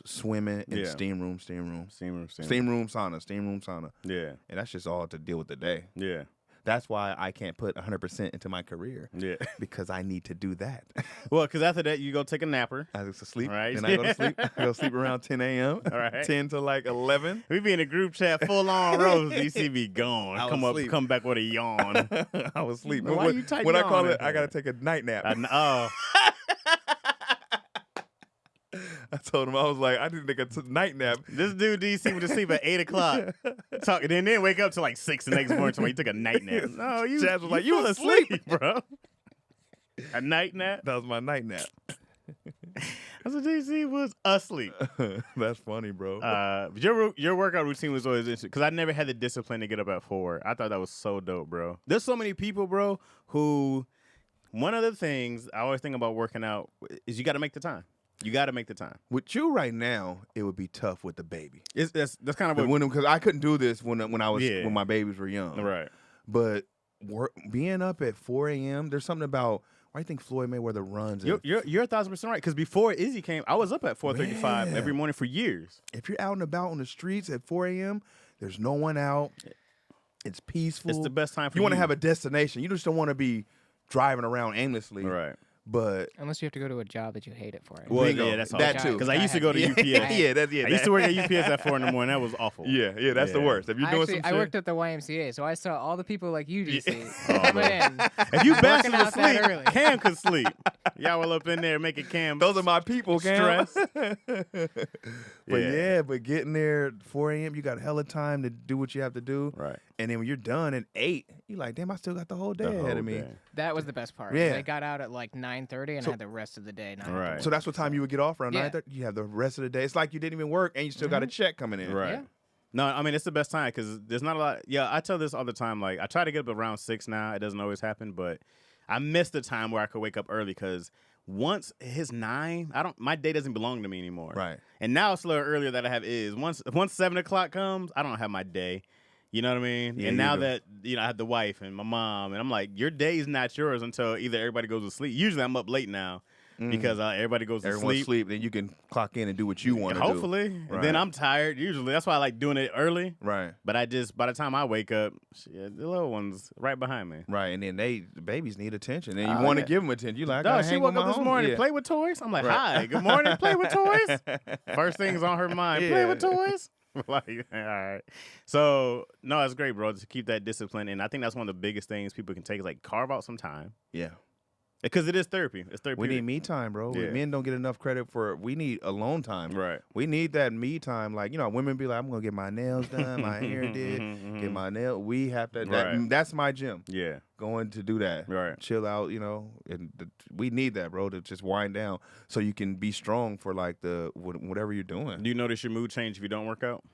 Swimming and steam room, sauna. Yeah. And that's just all to deal with the day. Yeah. That's why I can't put 100% into my career. Yeah. Because I need to do that. Well, because after that, you go take a napper. I go to sleep. Right. And I go to sleep. I go to sleep around 10 a.m. All right. 10 to like 11. We be in a group chat full on rows. DC be gone. Come back with a yawn. I was sleeping. Why you type When I yawn call it, in I got to take a night nap. I told him, I was like, I need to take a night nap. This dude DC would just sleep at 8 o'clock. And then wake up till like 6 the next morning. So he took a night nap. No, Jazz was like, you was asleep, bro. A night nap? That was my night nap. I said DC was asleep. That's funny, bro. But your workout routine was always interesting because I never had the discipline to get up at 4. I thought that was so dope, bro. There's so many people, bro, who one of the things I always think about working out is you got to make the time. You got to make the time. With you right now, it would be tough with the baby. That's kind of what because I couldn't do this when I was when my babies were young. Right. But being up at 4 a.m. There's something about why do you think Floyd Mayweather runs? You're 1,000% right. Because before Izzy came, I was up at 4:35 every morning for years. If you're out and about on the streets at 4 a.m., there's no one out. It's peaceful. It's the best time for you. You want to have a destination. You just don't want to be driving around aimlessly. Right. But unless you have to go to a job that you hate it for it. Well, yeah, that's that too. Because I used to go to UPS. I used to work at UPS at 4 in the morning. That was awful. Yeah, that's the worst. If you're doing some shit. I worked at the YMCA, so I saw all the people like you, DC, coming in. If you bastards out were asleep, Cam could sleep. Y'all were up in there making Cam. Those are my people, Cam. Stress. But getting there at 4 a.m., you got hella time to do what you have to do. Right. And then when you're done at 8, you're like, damn, I still got the whole day ahead of me. That was the best part. Yeah. I got out at like 9:30 and I had the rest of the day. Right. So that's what time you would get off around 9:30. You have the rest of the day. It's like you didn't even work and you still got a check coming in. Right. Yeah. No, I mean, it's the best time because there's not a lot. Yeah, I tell this all the time. Like, I try to get up around 6 now. It doesn't always happen, but I miss the time where I could wake up early because once his 9, my day doesn't belong to me anymore. Right. And now it's a little earlier that I have is once 7 o'clock comes, I don't have my day. You know what I mean? Yeah, and you now do. that I have the wife and my mom, and I'm like, your day is not yours until either everybody goes to sleep. Usually I'm up late now because everybody goes to Everyone's sleep. asleep, then you can clock in and do what you want to do. Hopefully. And then Right. I'm tired usually. That's why I like doing it early. Right. But by the time I wake up, shit, the little one's right behind me. Right, and then the babies need attention, and you Oh, want to yeah. give them attention. You like, I Dog, gotta she hang woke with up my this homie. morning, Yeah. play with toys. I'm like, Right. hi, good morning, play with toys. First thing's on her mind, play with toys. Like, all right. So, no, it's great, bro, to keep that discipline. And I think that's one of the biggest things people can take is like carve out some time. Yeah. Because it is therapy. It's therapy. We need me time, bro. Yeah. Men don't get enough credit for. We need alone time. Right. We need that me time. Like, women be like, I'm gonna get my nails done, my hair did, get my nail. We have to. Right. That's my gym. Yeah. Going to do that. Right. Chill out. And we need that, bro, to just wind down so you can be strong for like whatever you're doing. Do you notice your mood change if you don't work out?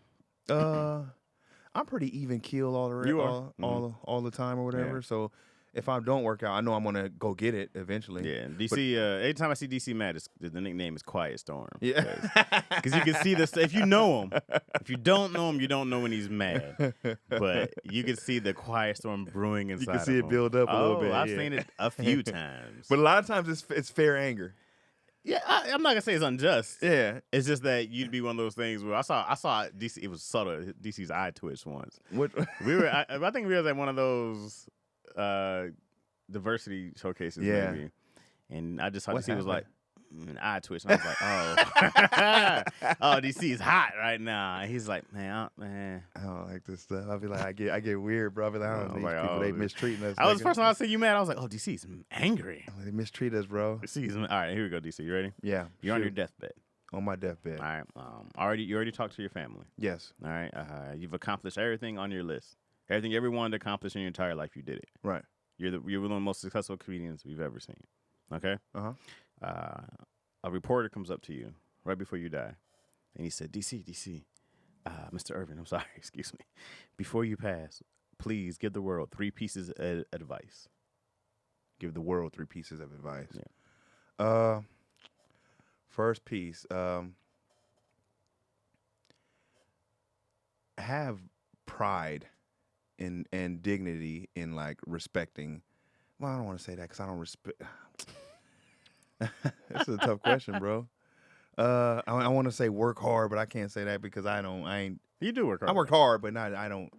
I'm pretty even keel all You are. all the time or whatever. Yeah. So if I don't work out, I know I'm gonna go get it eventually. Yeah. DC. Every time I see DC mad, the nickname is Quiet Storm. Yeah. Because you can see this. If you know him, if you don't know him, you don't know when he's mad. But you can see the Quiet Storm brewing inside. You can see of it him. build up a little bit. I've yeah. seen it a few times. But a lot of times it's fair anger. Yeah, I'm not gonna say it's unjust. Yeah. It's just that you'd be one of those things where I saw DC. It was subtle. DC's eye twitched once. What? I think we was at one of those diversity showcases, Yeah. maybe, and I just saw What DC was like happened? an eye twitch, and I was like, oh, DC is hot right now. And he's like, man. I don't like this stuff. I'll be like, I get weird, bro. I'll be like, I don't I'm these like, people, oh, they dude. mistreating us. I was the nigga. first time I see you mad. I was like, oh, DC's angry. They mistreat us, bro. DC's all right. Here we go, DC. You ready? Yeah. You're on shoot. your deathbed. On my deathbed. All right. You already talked to your family. Yes. All right. You've accomplished everything on your list. Everything you ever wanted to accomplish in your entire life, you did it. Right. You're one of the most successful comedians we've ever seen. Okay? Uh-huh. A reporter comes up to you right before you die, and he said, DC, Mr. Irvin, I'm sorry, excuse me. Before you pass, please give the world 3 pieces of advice. Give the world 3 pieces of advice. Yeah. First piece. Have pride and dignity in like respecting. Well, I don't want to say that because I don't respect. This is a tough question, bro. I want to say work hard, but I can't say that because I ain't. You do work hard. I work hard, but I don't.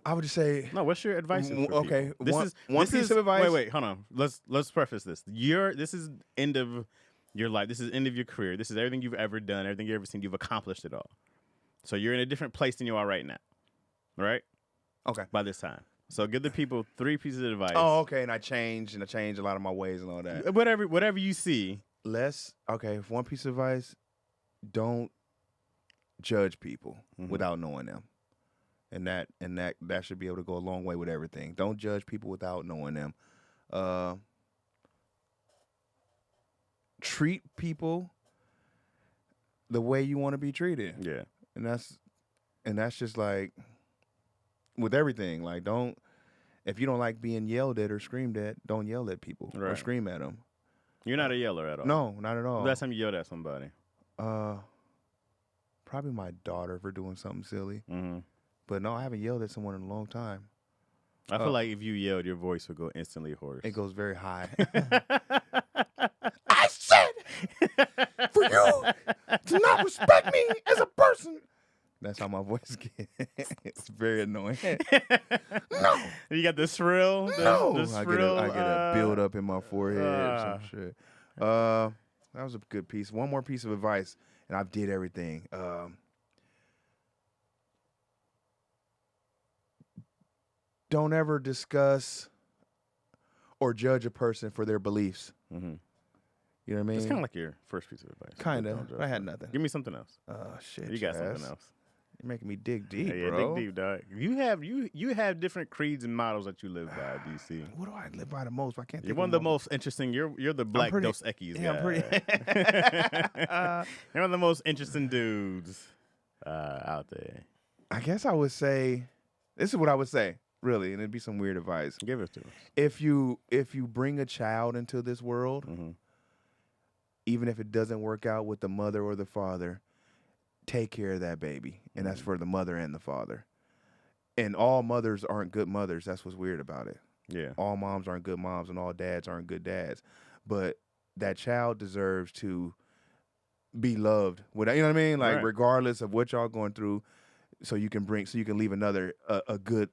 I would just say. No, what's your advice? For Okay, people? one piece of advice. Wait, hold on. Let's preface this. This is end of your life. This is end of your career. This is everything you've ever done, everything you've ever seen. You've accomplished it all. So you're in a different place than you are right now, right? Okay. By this time. So give the people 3 pieces of advice. Oh, okay. And I changed a lot of my ways and all that. Whatever you see. One piece of advice, don't judge people without knowing them. And that should be able to go a long way with everything. Don't judge people without knowing them. Treat people the way you want to be treated. Yeah. And that's just like with everything. Like, if you don't like being yelled at or screamed at, don't yell at people or Right. scream at them. You're not a yeller at all. No, not at all. Last time you yelled at somebody. Probably my daughter for doing something silly. Mm-hmm. But no, I haven't yelled at someone in a long time. I feel like if you yelled, your voice would go instantly hoarse. It goes very high. I said for you to not respect me as a person. That's how my voice gets. It's very annoying. No. You got the shrill. No. The shrill, I get a build up in my forehead or some shit. That was a good piece. One more piece of advice, and I did everything. Don't ever discuss or judge a person for their beliefs. Mm-hmm. You know what I mean? It's kind of like your first piece of advice. Kind Don't of. judge I had them. nothing. Give me something else. Oh, shit. You got Chaz. something else. You're making me dig deep, Yeah, bro. dig deep, dog. You have different creeds and models that you live by, DC. What do I live by the most? I can't. You're think one of the one. most interesting. You're the black pretty- Dos Equis guy. Yeah, I'm pretty. You're one of the most interesting dudes out there. I guess I would say, this is what I would say. really, and it'd be some weird advice. Give it to us. If you bring a child into this world, Mm-hmm. even if it doesn't work out with the mother or the father, take care of that baby, and that's for the mother and the father. And all mothers aren't good mothers. That's what's weird about it. Yeah. All moms aren't good moms, and all dads aren't good dads. But that child deserves to be loved. You know what I mean? Like, Right. regardless of what y'all going through, so you can leave another a good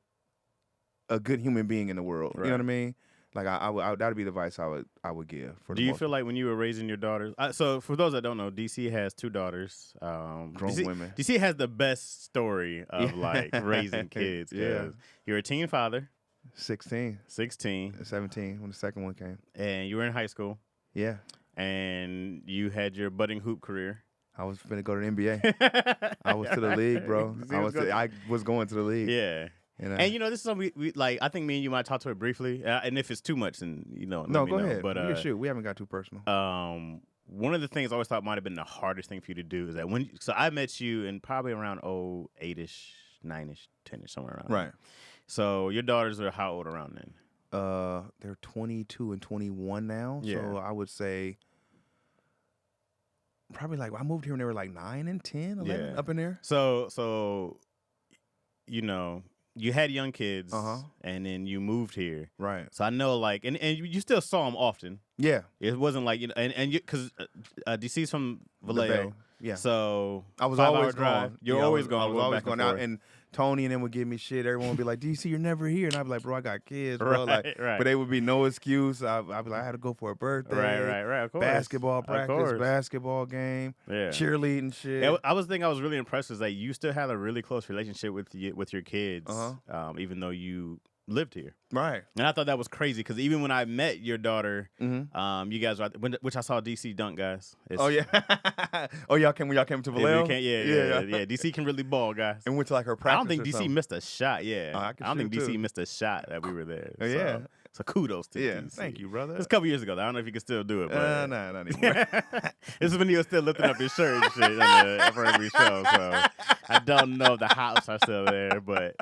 human being in the world. Right. You know what I mean? Like, I that'd be the advice I would give. Do you feel like when you were raising your daughters? So for those that don't know, DC has 2 daughters. Grown women. DC has the best story of like raising kids. Yeah. You're a teen father. 16, 16, 17 when the second one came. and you were in high school, Yeah. and you had your budding hoop career. I was finna go to the NBA. I was to the league, bro. I was going to the league. Yeah. And you know, this is something we like. I think me and you might talk to it briefly, and if it's too much, then no, let me go know. ahead. But shoot, we haven't got too personal. one of the things I always thought might have been the hardest thing for you to do is that so I met you in probably around 8-ish, 9-ish, 10-ish, somewhere around Right. there. So your daughters are how old around then? They're 22 and 21 now. Yeah. So I would say probably like I moved here when they were like 9 and 10, 11 up in there. So you know, you had young kids, and then you moved here. Right. So I know, like, and you still saw them often. Yeah. It wasn't like, you know, and you, because DC's from Vallejo. Yeah. So I was 5-hour always drive. gone. You're Yeah, always gone. I was always going going out, and Tony and them would give me shit. Everyone would be like, DC, you're never here. And I'd be like, bro, I got kids, bro. Right. But they would be no excuse. I'd be like, I had to go for a birthday. Right. Of course. Basketball Of practice, course. basketball game, Yeah. cheerleading shit. Yeah, I was really impressed is that you still had a really close relationship with your kids, even though you lived here. Right. And I thought that was crazy because even when I met your daughter, Mm-hmm. you guys were which I saw DC dunk, guys. Oh yeah. Oh y'all came to Vallejo? Yeah. DC can really ball, guys. And went to like her practice. I don't think DC something. missed a shot. Yeah, Oh, I I can don't think shoot, DC too. missed a shot that we were there. Oh, yeah. So kudos to DC. Thank you, brother. It was a couple years ago. Though. I don't know if you can still do it. But Nah, not anymore. this is when you were still lifting up your shirt and shit on for every show. So I don't know if the hops are still there, but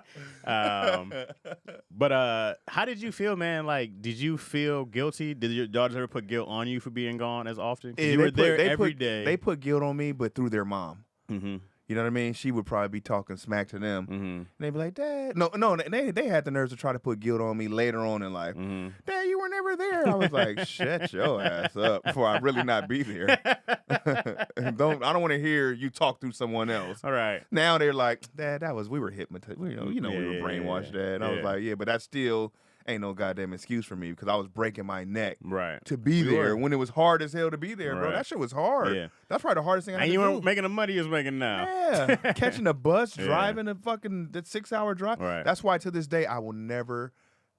how did you feel, man? Like, did you feel guilty? Did your daughters ever put guilt on you for being gone as often? 'Cause you were there every day. They put guilt on me, but through their mom. Mm-hmm. You know what I mean? She would probably be talking smack to them. Mm-hmm. And they'd be like, Dad. No, they had the nerves to try to put guilt on me later on in life. Mm-hmm. Dad, you were never there. I was like, shut your ass up before I really not be there. I don't want to hear you talk through someone else. All right. Now they're like, Dad, we were hypnotized. We were brainwashed, yeah. Dad. And I was like, yeah, but that still ain't no goddamn excuse for me because I was breaking my neck Right. to be there when it was hard as hell to be there, bro. Right. That shit was hard. Yeah. That's probably the hardest thing I had And to you do. weren't making the money you was making now. Yeah, catching a bus, Yeah. driving that 6-hour drive. Right. That's why to this day I will never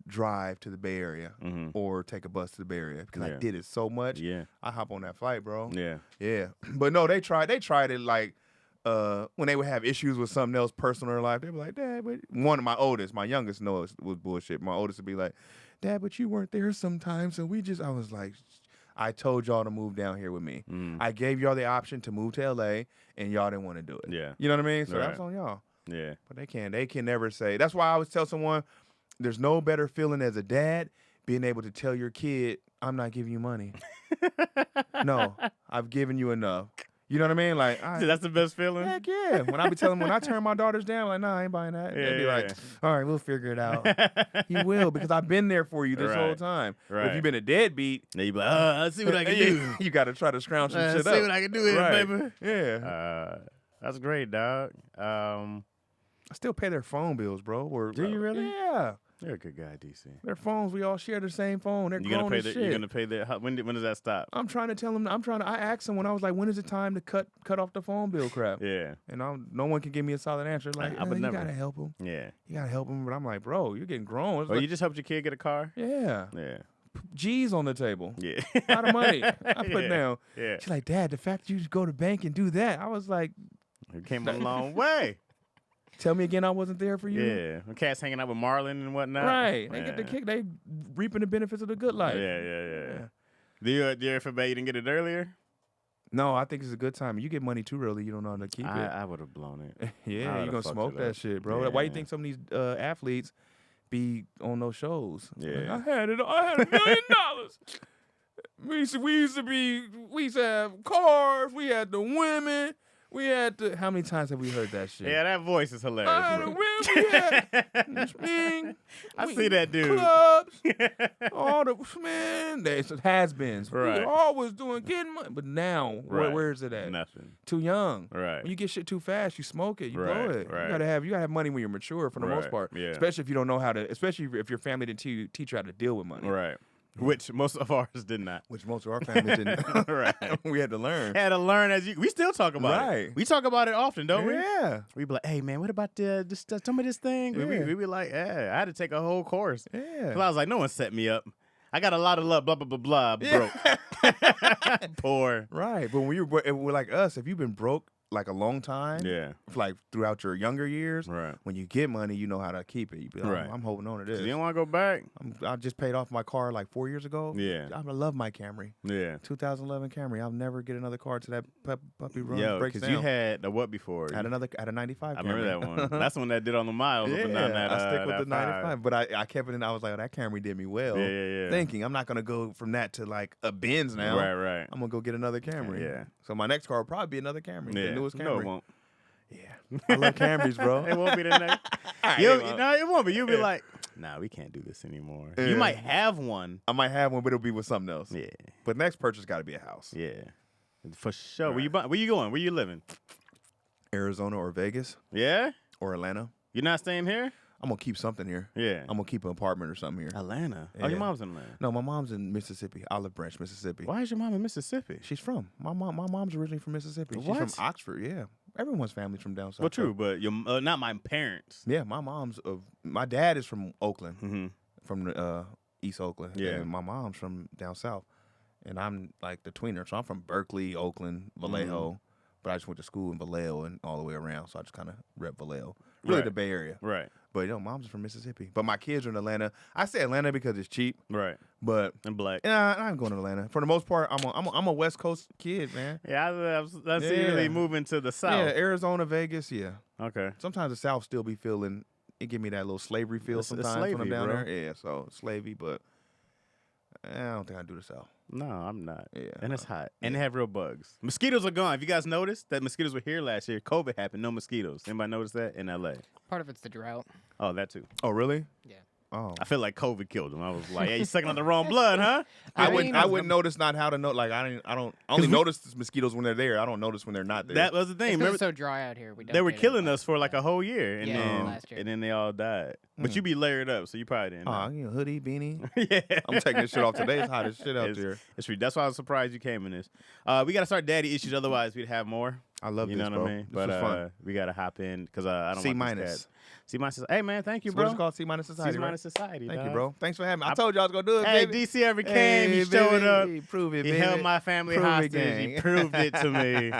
drive to the Bay Area or take a bus to the Bay Area because I did it so much. Yeah. I hop on that flight, bro. Yeah. Yeah, but no, they tried it like when they would have issues with something else personal in their life. They'd be like, Dad, but my youngest was bullshit. My oldest would be like, Dad, but you weren't there sometimes, so I was like, I told y'all to move down here with me. I gave y'all the option to move to LA, and y'all didn't want to do it. Yeah. You know what I mean? So Right. that's on y'all. Yeah. But they can never say. That's why I always tell someone, there's no better feeling as a dad being able to tell your kid, I'm not giving you money. No, I've given you enough. You know what I mean? Like, That's the best feeling. heck yeah. When I turn my daughters down, like, nah, I ain't buying that. They'd be like, all right, we'll figure it out. You will, because I've been there for you this whole time. Right. But if you've been a deadbeat, Now you be like, let's see what I can do. you got to try to scrounge some shit See up. what I can do here, Right. baby. Yeah. That's great, dog. I still pay their phone bills, bro. Do you really? Yeah. You're a good guy, DC. Their phones, we all share the same phone. They're You're grown as You're shit. gonna pay that. When does that stop? I'm trying to tell them. I asked them when I was like, when is it time to cut off the phone bill crap? Yeah. And no one can give me a solid answer. Like, I would you never. gotta help them. Yeah. You gotta help them. But I'm like, bro, you're getting grown. It's Well, like, you just helped your kid get a car. yeah, Yeah. G's on the table. Yeah. A lot of money I put Yeah. down. Yeah. She's like, Dad, the fact that you just go to bank and do that, I was like, You came a long way. tell me again, I wasn't there for you. Yeah. The cat's hanging out with Marlon and whatnot. Right. They Yeah. get the kick. They reaping the benefits of the good life. Yeah. Do you ever feel bad you didn't get it earlier? No, I think it's a good time. You get money too early, you don't know how to keep it. I would have blown it. I Yeah, you're would've gonna fucked smoke it that up. shit, bro. Why you Yeah. think some of these athletes, be on those shows. Yeah. I had $1 million. We used to have cars. We had the women. We had the. How many times have we heard that shit? Yeah, that voice is hilarious. I had bro. the women. We had I see that dude. Clubs. All the man. They has-beens. Right. We always getting money. But now, Right. where is it at? Nothing. Too young. Right. When you get shit too fast, you smoke it, you Right, blow it. right. You gotta have money when you're mature for the most Right, part. yeah. Especially if you don't know how to. Especially if your family didn't teach you how to deal with money. Right. Which most of ours did not. Which most of our families didn't. Right. We had to learn. Had to learn we still talk about Right. it. We talk about it often, don't we? Yeah. We be like, hey man, what about this? Tell me this thing. Yeah. We be like, yeah, I had to take a whole course. Yeah. 'Cause I was like, no one set me up. I got a lot of love, blah blah blah blah. Broke, poor. Right. But when we're like us, if you've been broke like a long time, Yeah. like throughout your younger years, Right. when you get money, you know how to keep it. You be like, Right. I'm holding on to this. You don't want to go back? I just paid off my car like 4 years ago. Yeah. I love my Camry. Yeah. 2011 Camry. I'll never get another car to that puppy run. Yo, breaks because down. you had the what before? I had a 95 I Camry. remember that one. That's the one that did on the miles. Yeah, up and down that, I stick with that the 95. But I kept it in. I was like, oh, that Camry did me well. Yeah. Thinking I'm not going to go from that to like a Benz now. Right. I'm going to go get another Camry. Yeah. So my next car will probably be another Camry. Yeah. The newest Camry. No, it won't. Yeah. I love Camrys, bro. It won't be the next. No, it won't be. You'll be like, nah, we can't do this anymore. Yeah. You might have one. I might have one, but it'll be with something else. Yeah. But next purchase got to be a house. Yeah. For sure. Where you going? Where you living? Arizona or Vegas Yeah? or Atlanta. You're not staying here? I'm going to keep something here. Yeah. I'm going to keep an apartment or something here. Atlanta. Oh, Yeah. your mom's in Atlanta. No, my mom's in Mississippi, Olive Branch, Mississippi. Why is your mom in Mississippi? She's from. My mom's originally from Mississippi. She's What? from Oxford, yeah. Everyone's family's from down south. Well, true, but your not my parents. Yeah, my dad is from Oakland, Mm-hmm. from East Oakland. Yeah. And my mom's from down south. And I'm like the tweener. So I'm from Berkeley, Oakland, Vallejo. But I just went to school in Vallejo and all the way around. So I just kind of rep Vallejo. Really Right. the Bay Area. Right. But mom's from Mississippi. But my kids are in Atlanta. I say Atlanta because it's cheap. Right. But And black. I'm going to Atlanta. For the most part, I'm a West Coast kid, man. Yeah, I see you really moving to the south. Yeah, Arizona, Vegas, yeah. Okay. Sometimes the South still be feeling, it give me that little slavery feel It's sometimes when I'm slavey, down bro. there. Yeah, so slavey, but I don't think I do the South. No, I'm not. Yeah, And it's hot. And they have real bugs. Mosquitoes are gone. Have you guys noticed that mosquitoes were here last year? COVID happened. No mosquitoes. Anybody notice that in LA? Part of it's the drought. Oh, that too. Oh, really? Yeah. Oh. I feel like COVID killed them. I was like, yeah, you sucking on the wrong blood, huh? I mean, wouldn't notice not how to know. Like I only notice the mosquitoes when they're there. I don't notice when they're not there. That was the thing. It's 'cause Remember, it's so dry out here. We they were don't get killing it. us for like a whole year, and Yeah, last year. then they all died. But you be layered up, so you probably didn't. Oh, know. hoodie, beanie. Yeah, I'm taking this shit off today. It's hot as shit out there. It's true. That's why I was surprised you came in this. We got to start daddy issues, otherwise we'd have more. I love You this, know bro. what I mean? This But was fun. we got to hop in because I don't C want minus. this cat. C minus. Hey man, thank you, So bro. what is it called? C minus society. C right? minus society. Thank you, dog. bro. Thanks for having me. I told you I was gonna do it, Hey, baby. DCErvin came. He showed up. Prove it, He baby. held my family Prove it, hostage. gang. He proved it to me.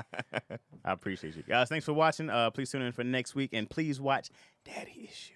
I appreciate you guys. Thanks for watching. Please tune in for next week, and please watch Daddy Issues.